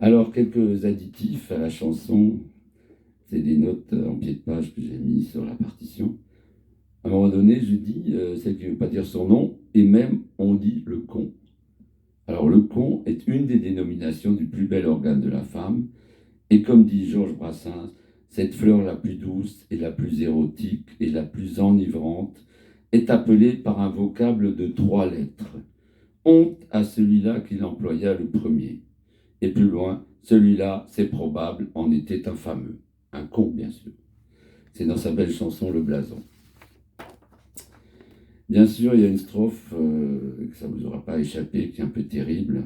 Alors, quelques additifs à la chanson, c'est des notes en pied de page que j'ai mis sur la partition. À un moment donné, je dis, celle qui ne veut pas dire son nom, et même on dit le con. Alors, le con est une des dénominations du plus bel organe de la femme, et comme dit Georges Brassens, cette fleur la plus douce et la plus érotique et la plus enivrante est appelée par un vocable de 3 lettres. Honte à celui-là qui l'employa le premier. Et plus loin, celui-là, c'est probable, en était un fameux. Un con, bien sûr. C'est dans sa belle chanson Le Blason. Bien sûr, il y a une strophe que ça ne vous aura pas échappé, qui est un peu terrible.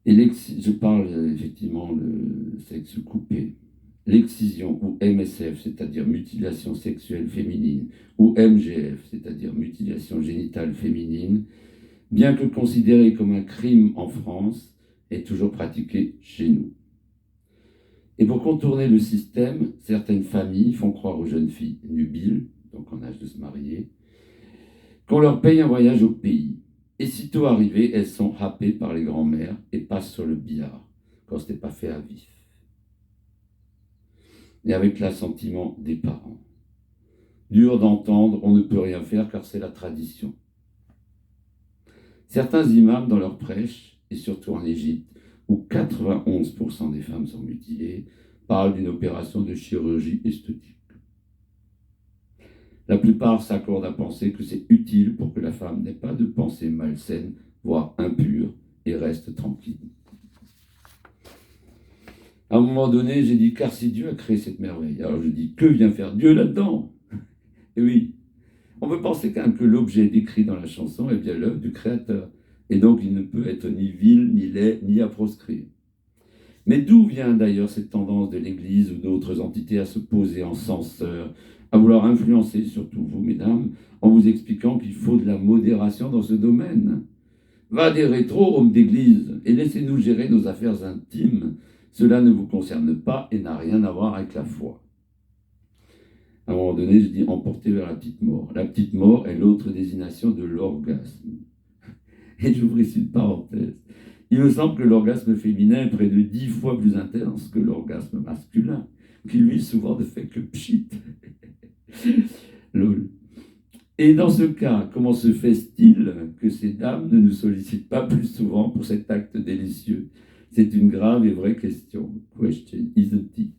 Et je parle effectivement le sexe coupé. L'excision, ou MSF, c'est-à-dire mutilation sexuelle féminine, ou MGF, c'est-à-dire mutilation génitale féminine, bien que considérée comme un crime en France, est toujours pratiquée chez nous. Et pour contourner le système, certaines familles font croire aux jeunes filles nubiles, donc en âge de se marier, qu'on leur paye un voyage au pays. Et sitôt arrivées, elles sont happées par les grands-mères et passent sur le billard, quand ce n'est pas fait à vif. Et avec l'assentiment des parents. Dur d'entendre, on ne peut rien faire car c'est la tradition. Certains imams dans leurs prêches, et surtout en Égypte, où 91% des femmes sont mutilées, parlent d'une opération de chirurgie esthétique. La plupart s'accordent à penser que c'est utile pour que la femme n'ait pas de pensée malsaine, voire impure, et reste tranquille. À un moment donné, j'ai dit, car si Dieu a créé cette merveille, alors je dis, que vient faire Dieu là-dedans? Et oui, on peut penser quand même que l'objet décrit dans la chanson est bien l'œuvre du Créateur, et donc il ne peut être ni vil, ni laid, ni à proscrire. Mais d'où vient d'ailleurs cette tendance de l'Église ou d'autres entités à se poser en censeur, à vouloir influencer, surtout vous, mesdames, en vous expliquant qu'il faut de la modération dans ce domaine? Va des rétros, hommes d'église, et laissez-nous gérer nos affaires intimes. Cela ne vous concerne pas et n'a rien à voir avec la foi. À un moment donné, je dis emporté vers la petite mort. La petite mort est l'autre désignation de l'orgasme. Et j'ouvre ici une parenthèse. Il me semble que l'orgasme féminin est près de 10 fois plus intense que l'orgasme masculin, qui lui souvent ne fait que pchit. Lol. Et dans ce cas, comment se fait-il que ces dames ne nous sollicitent pas plus souvent pour cet acte délicieux? C'est une grave et vraie question. Question, isn't it?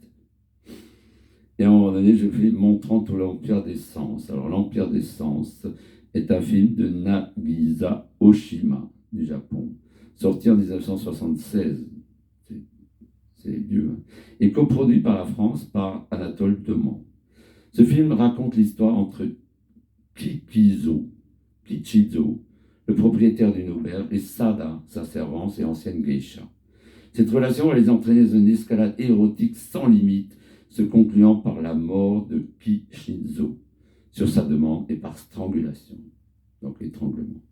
Et à un moment donné, je fais montrant tout l'Empire des Sens. Alors, l'Empire des Sens est un film de Nagisa Oshima, du Japon, sorti en 1976. C'est vieux. Hein, et coproduit par la France, par Anatole Demant. Ce film raconte l'histoire entre Kichizo, le propriétaire d'une auberge, et Sada, sa servante et ancienne geisha. Cette relation va les entraîner dans une escalade érotique sans limite, se concluant par la mort de Kichizo, sur sa demande et par strangulation, donc étranglement.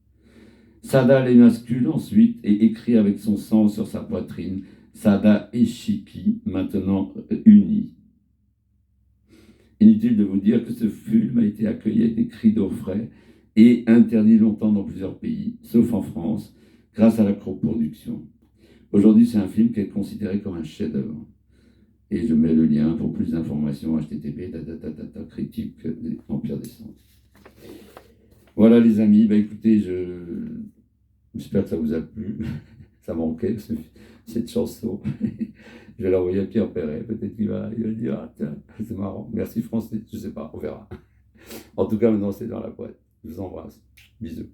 Sada l'émascule ensuite et écrit avec son sang sur sa poitrine Sada et Shiki, maintenant unis. Inutile de vous dire que ce film a été accueilli avec des cris d'orfraie et interdit longtemps dans plusieurs pays, sauf en France, grâce à la coproduction. Aujourd'hui, c'est un film qui est considéré comme un chef-d'œuvre. Et je mets le lien pour plus d'informations, http, critique de l'Empire des Sens. Voilà les amis, écoutez, j'espère que ça vous a plu. Ça manquait, cette chanson. Je vais l'envoyer à Pierre Perret, peut-être qu'il va dire, ah tiens, c'est marrant, merci Francis, je sais pas, on verra. En tout cas, maintenant c'est dans la boîte. Je vous embrasse, bisous.